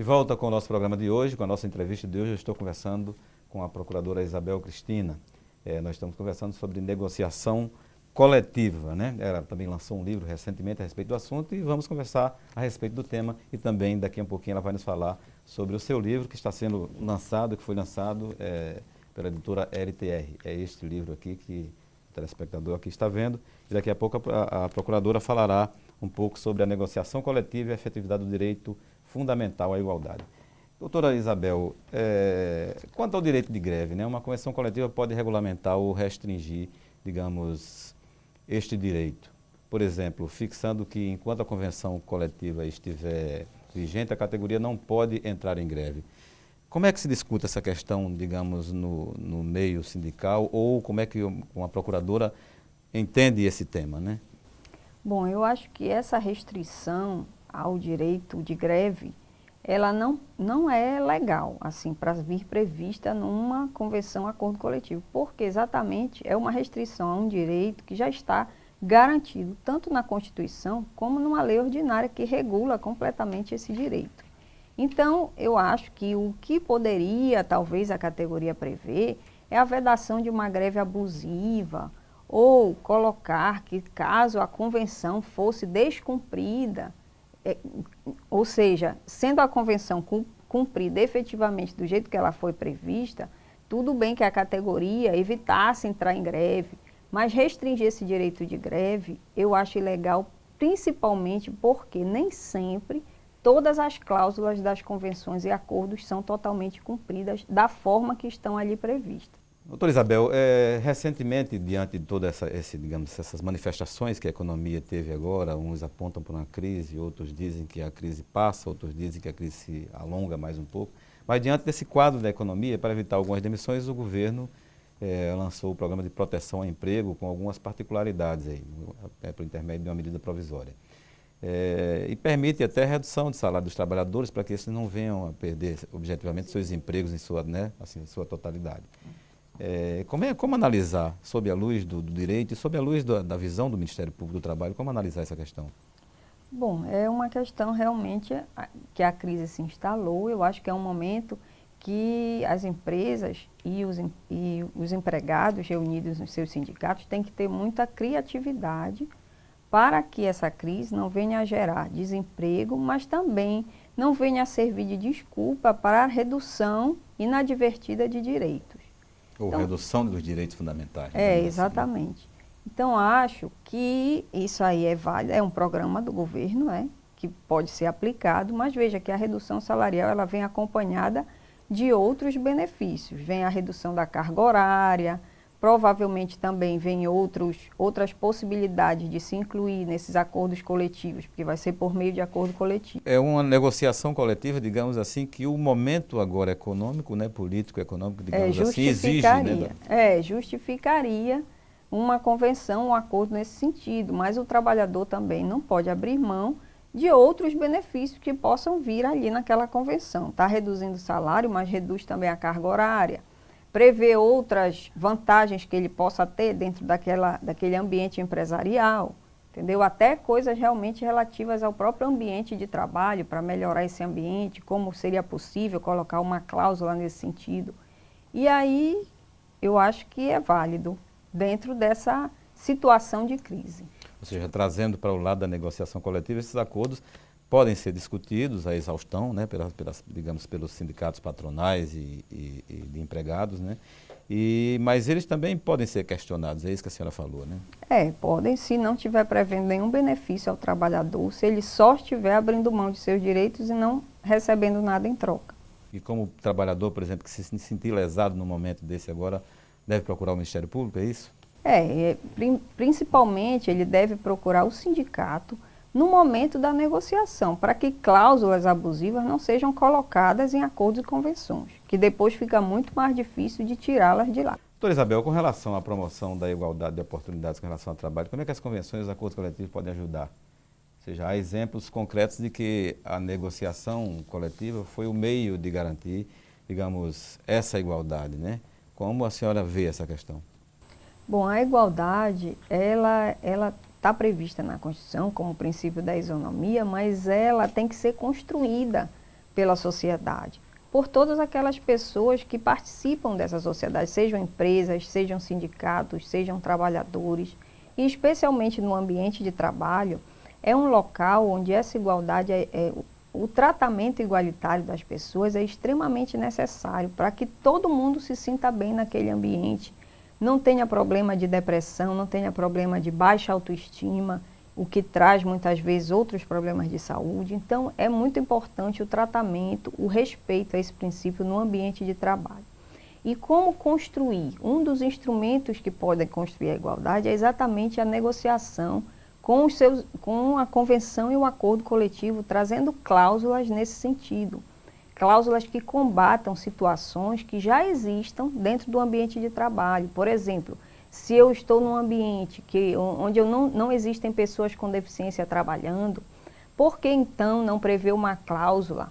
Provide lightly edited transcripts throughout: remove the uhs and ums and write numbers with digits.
volta com o nosso programa de hoje, com a nossa entrevista de hoje. Eu estou conversando com a procuradora Isabel Cristina. Nós estamos conversando sobre negociação coletiva, né? Ela também lançou um livro recentemente a respeito do assunto e vamos conversar a respeito do tema e também daqui a um pouquinho ela vai nos falar sobre o seu livro que está sendo lançado, que foi lançado pela editora LTR. É este livro aqui que o telespectador aqui está vendo e daqui a pouco a procuradora falará um pouco sobre a negociação coletiva e a efetividade do direito fundamental à igualdade. Doutora Isabel, quanto ao direito de greve, né, uma convenção coletiva pode regulamentar ou restringir, digamos, este direito. Por exemplo, fixando que enquanto a convenção coletiva estiver vigente, a categoria não pode entrar em greve. Como é que se discute essa questão, digamos, no meio sindical ou como é que uma procuradora entende esse tema, né? Bom, eu acho que essa restrição ao direito de greve, ela não é legal, assim, para vir prevista numa convenção acordo coletivo, porque exatamente é uma restrição a um direito que já está garantido, tanto na Constituição como numa lei ordinária que regula completamente esse direito. Então, eu acho que o que poderia, talvez, a categoria prever é a vedação de uma greve abusiva, ou colocar que caso a convenção fosse descumprida, ou seja, sendo a convenção cumprida efetivamente do jeito que ela foi prevista, tudo bem que a categoria evitasse entrar em greve, mas restringir esse direito de greve eu acho ilegal, principalmente porque nem sempre todas as cláusulas das convenções e acordos são totalmente cumpridas da forma que estão ali previstas. Doutora Isabel, recentemente, diante de todas essas manifestações que a economia teve agora, uns apontam para uma crise, outros dizem que a crise passa, outros dizem que a crise se alonga mais um pouco. Mas diante desse quadro da economia, para evitar algumas demissões, o governo lançou o programa de proteção ao emprego com algumas particularidades, aí, por intermédio de uma medida provisória. E permite até a redução de salário dos trabalhadores para que esses não venham a perder objetivamente seus empregos em sua totalidade. Como analisar, sob a luz do direito e sob a luz da visão do Ministério Público do Trabalho, como analisar essa questão? Bom, é uma questão realmente que a crise se instalou. Eu acho que é um momento que as empresas e os empregados reunidos nos seus sindicatos têm que ter muita criatividade para que essa crise não venha a gerar desemprego, mas também não venha a servir de desculpa para a redução inadvertida de direitos. Ou então, redução dos direitos fundamentais. Exatamente. Então, acho que isso aí é válido, é um programa do governo, que pode ser aplicado, mas veja que a redução salarial ela vem acompanhada de outros benefícios. Vem a redução da carga horária, provavelmente também vem outras possibilidades de se incluir nesses acordos coletivos, porque vai ser por meio de acordo coletivo. É uma negociação coletiva, digamos assim, que o momento agora econômico, né, político-econômico, digamos assim, exige. Né? Justificaria uma convenção, um acordo nesse sentido, mas o trabalhador também não pode abrir mão de outros benefícios que possam vir ali naquela convenção. Está reduzindo o salário, mas reduz também a carga horária. Prevê outras vantagens que ele possa ter dentro daquele ambiente empresarial, entendeu? Até coisas realmente relativas ao próprio ambiente de trabalho, para melhorar esse ambiente, como seria possível colocar uma cláusula nesse sentido. E aí, eu acho que é válido dentro dessa situação de crise. Ou seja, trazendo para o lado da negociação coletiva, esses acordos podem ser discutidos à exaustão, né, pelos sindicatos patronais e de empregados, né, mas eles também podem ser questionados, é isso que a senhora falou, né? Podem, se não estiver prevendo nenhum benefício ao trabalhador, se ele só estiver abrindo mão de seus direitos e não recebendo nada em troca. E como trabalhador, por exemplo, que se sentir lesado no momento desse agora, deve procurar o Ministério Público, é isso? Principalmente ele deve procurar o sindicato no momento da negociação, para que cláusulas abusivas não sejam colocadas em acordos e convenções, que depois fica muito mais difícil de tirá-las de lá. Doutora Isabel, com relação à promoção da igualdade de oportunidades com relação ao trabalho, como é que as convenções e os acordos coletivos podem ajudar? Ou seja, há exemplos concretos de que a negociação coletiva foi o meio de garantir, digamos, essa igualdade, né? Como a senhora vê essa questão? Bom, a igualdade, ela está prevista na Constituição como princípio da isonomia, mas ela tem que ser construída pela sociedade, por todas aquelas pessoas que participam dessa sociedade, sejam empresas, sejam sindicatos, sejam trabalhadores, e especialmente no ambiente de trabalho, é um local onde essa igualdade, o tratamento igualitário das pessoas é extremamente necessário para que todo mundo se sinta bem naquele ambiente, não tenha problema de depressão, não tenha problema de baixa autoestima, o que traz muitas vezes outros problemas de saúde. Então, é muito importante o tratamento, o respeito a esse princípio no ambiente de trabalho. E como construir? Um dos instrumentos que podem construir a igualdade é exatamente a negociação com a convenção e o acordo coletivo, trazendo cláusulas nesse sentido. Cláusulas que combatam situações que já existam dentro do ambiente de trabalho. Por exemplo, se eu estou num ambiente onde não existem pessoas com deficiência trabalhando, por que então não prever uma cláusula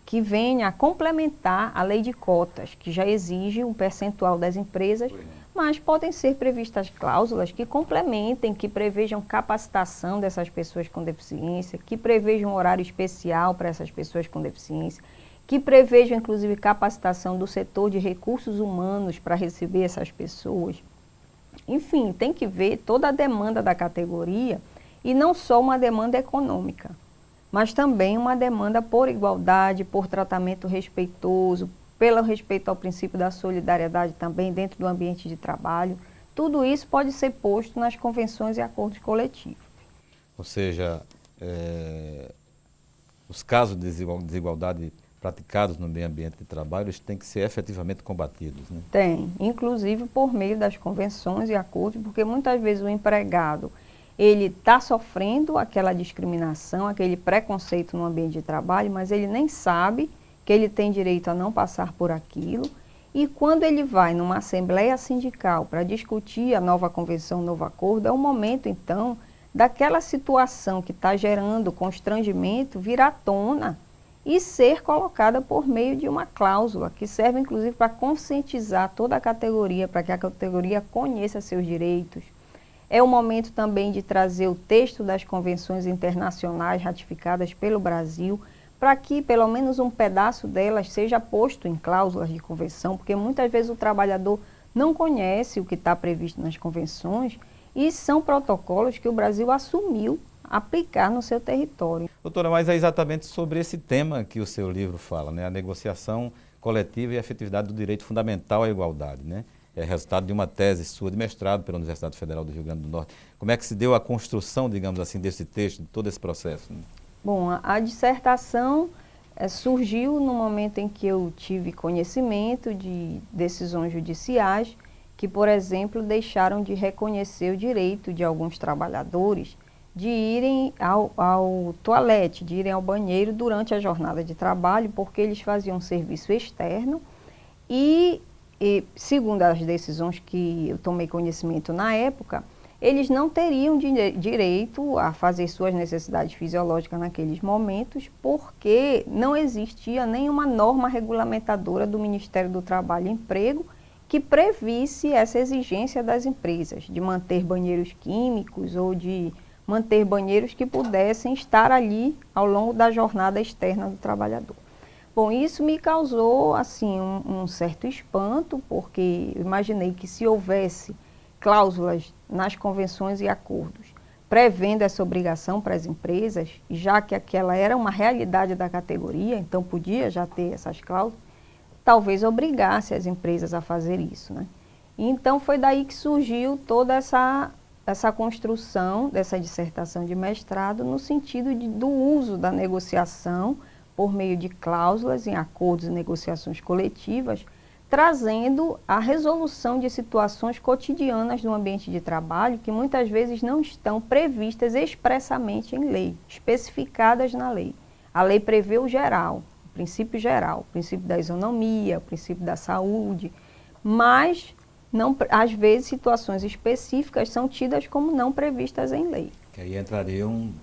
que venha a complementar a lei de cotas, que já exige um percentual das empresas, mas podem ser previstas cláusulas que complementem, que prevejam capacitação dessas pessoas com deficiência, que prevejam um horário especial para essas pessoas com deficiência, que prevejam inclusive capacitação do setor de recursos humanos para receber essas pessoas. Enfim, tem que ver toda a demanda da categoria e não só uma demanda econômica, mas também uma demanda por igualdade, por tratamento respeitoso, pelo respeito ao princípio da solidariedade também dentro do ambiente de trabalho. Tudo isso pode ser posto nas convenções e acordos coletivos. Ou seja, os casos de desigualdade praticados no meio ambiente de trabalho, eles têm que ser efetivamente combatidos, né? Tem, inclusive por meio das convenções e acordos, porque muitas vezes o empregado ele está sofrendo aquela discriminação, aquele preconceito no ambiente de trabalho, mas ele nem sabe que ele tem direito a não passar por aquilo. E quando ele vai numa assembleia sindical para discutir a nova convenção, o novo acordo, é o momento, então, daquela situação que está gerando constrangimento vir à tona e ser colocada por meio de uma cláusula, que serve, inclusive, para conscientizar toda a categoria, para que a categoria conheça seus direitos. É o momento também de trazer o texto das convenções internacionais ratificadas pelo Brasil, para que pelo menos um pedaço delas seja posto em cláusulas de convenção, porque muitas vezes o trabalhador não conhece o que está previsto nas convenções e são protocolos que o Brasil assumiu aplicar no seu território. Doutora, mas é exatamente sobre esse tema que o seu livro fala, né? A negociação coletiva e a efetividade do direito fundamental à igualdade, né? É resultado de uma tese sua de mestrado pela Universidade Federal do Rio Grande do Norte. Como é que se deu a construção, digamos assim, desse texto, de todo esse processo, né? Bom, a dissertação surgiu no momento em que eu tive conhecimento de decisões judiciais que, por exemplo, deixaram de reconhecer o direito de alguns trabalhadores de irem ao toalete, de irem ao banheiro durante a jornada de trabalho, porque eles faziam serviço externo e segundo as decisões que eu tomei conhecimento na época, eles não teriam direito a fazer suas necessidades fisiológicas naqueles momentos, porque não existia nenhuma norma regulamentadora do Ministério do Trabalho e Emprego que previsse essa exigência das empresas de manter banheiros químicos ou de manter banheiros que pudessem estar ali ao longo da jornada externa do trabalhador. Bom, isso me causou assim um certo espanto, porque eu imaginei que se houvesse cláusulas nas convenções e acordos prevendo essa obrigação para as empresas, já que aquela era uma realidade da categoria, então podia já ter essas cláusulas, talvez obrigasse as empresas a fazer isso, né? E então foi daí que surgiu toda essa construção dessa dissertação de mestrado no sentido do uso da negociação por meio de cláusulas em acordos e negociações coletivas, trazendo a resolução de situações cotidianas no ambiente de trabalho que muitas vezes não estão previstas expressamente em lei, especificadas na lei. A lei prevê o geral, o princípio da isonomia, o princípio da saúde, mas não, às vezes situações específicas são tidas como não previstas em lei. Que aí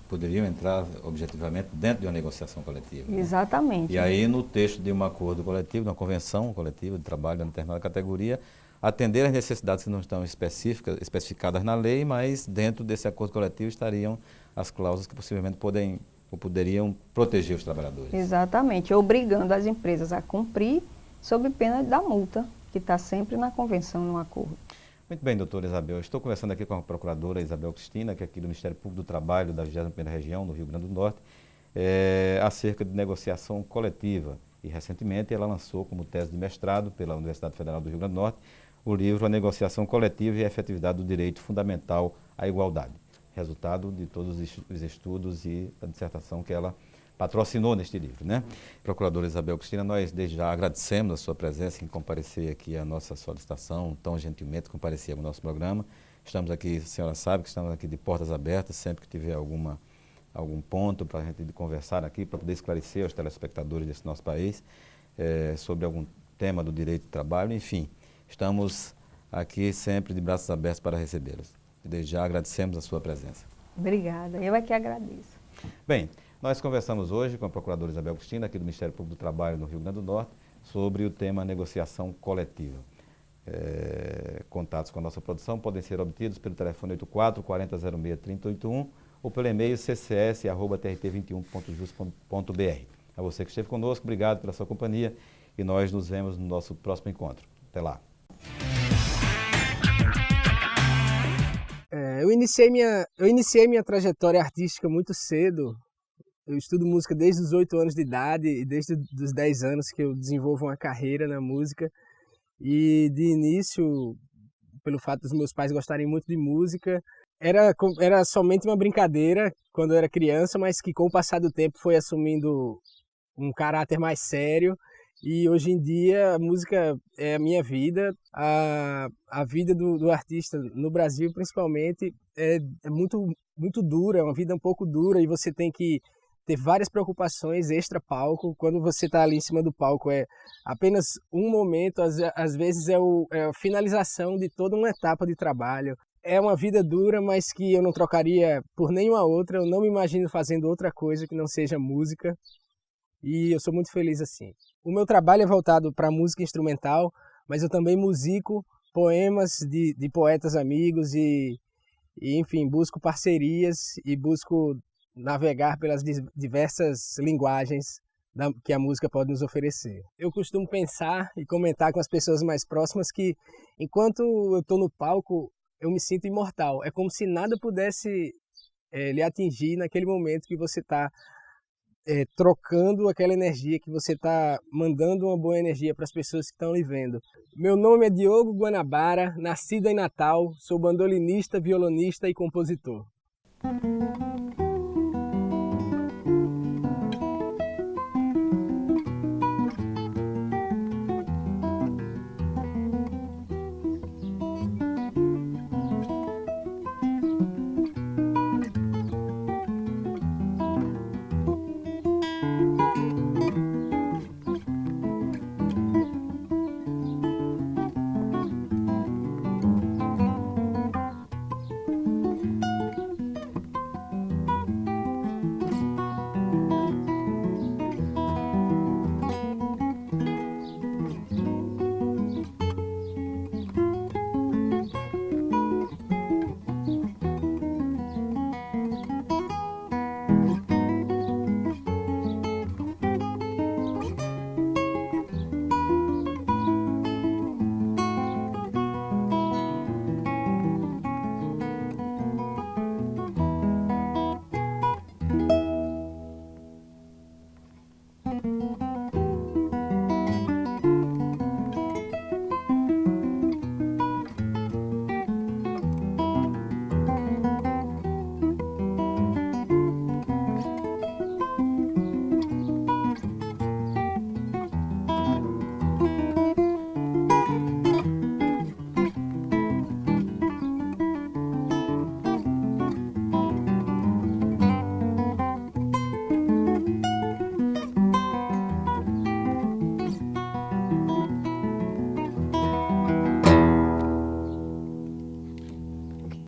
poderiam entrar objetivamente dentro de uma negociação coletiva. Né? Exatamente. E aí no texto de um acordo coletivo, de uma convenção coletiva de trabalho de uma determinada categoria, atender às necessidades que não estão especificadas na lei, mas dentro desse acordo coletivo estariam as cláusulas que possivelmente podem ou poderiam proteger os trabalhadores. Exatamente, obrigando as empresas a cumprir sob pena da multa, que está sempre na convenção, no acordo. Muito bem, doutora Isabel. Estou conversando aqui com a procuradora Isabel Cristina, que é aqui do Ministério Público do Trabalho da 21ª Região, do Rio Grande do Norte, acerca de negociação coletiva. E, recentemente, ela lançou como tese de mestrado pela Universidade Federal do Rio Grande do Norte o livro A Negociação Coletiva e a Efetividade do Direito Fundamental à Igualdade, resultado de todos os estudos e a dissertação que ela patrocinou neste livro, né? Procuradora Isabel Cristina, nós desde já agradecemos a sua presença em comparecer aqui à nossa solicitação, tão gentilmente comparecer ao nosso programa. Estamos aqui, a senhora sabe que estamos aqui de portas abertas, sempre que tiver algum ponto para a gente conversar aqui, para poder esclarecer aos telespectadores desse nosso país sobre algum tema do direito do trabalho, enfim, estamos aqui sempre de braços abertos para recebê-los. Desde já agradecemos a sua presença. Obrigada, eu é que agradeço. Bem, nós conversamos hoje com a procuradora Isabel Cristina, aqui do Ministério Público do Trabalho no Rio Grande do Norte, sobre o tema negociação coletiva. Contatos com a nossa produção podem ser obtidos pelo telefone 84 40 06 3081 ou pelo e-mail ccs@trt21.jus.br. A você que esteve conosco, obrigado pela sua companhia e nós nos vemos no nosso próximo encontro. Até lá. Eu iniciei minha trajetória artística muito cedo. Eu estudo música desde os 8 anos de idade e desde os 10 anos que eu desenvolvo uma carreira na música. E de início, pelo fato dos meus pais gostarem muito de música, era somente uma brincadeira quando eu era criança, mas que com o passar do tempo foi assumindo um caráter mais sério. E hoje em dia a música é a minha vida, a vida do artista no Brasil principalmente é muito dura, é uma vida um pouco dura e você tem que ter várias preocupações extra-palco. Quando você está ali em cima do palco é apenas um momento, às vezes é a finalização de toda uma etapa de trabalho. É uma vida dura, mas que eu não trocaria por nenhuma outra, eu não me imagino fazendo outra coisa que não seja música. E eu sou muito feliz assim. O meu trabalho é voltado para música instrumental, mas eu também musico poemas de poetas amigos e, enfim, busco parcerias e busco navegar pelas diversas linguagens que a música pode nos oferecer. Eu costumo pensar e comentar com as pessoas mais próximas que, enquanto eu estou no palco, eu me sinto imortal. É como se nada pudesse lhe atingir naquele momento que você está trocando aquela energia, que você está mandando uma boa energia para as pessoas que estão lhe vendo. Meu nome é Diogo Guanabara, nascido em Natal, sou bandolinista, violonista e compositor.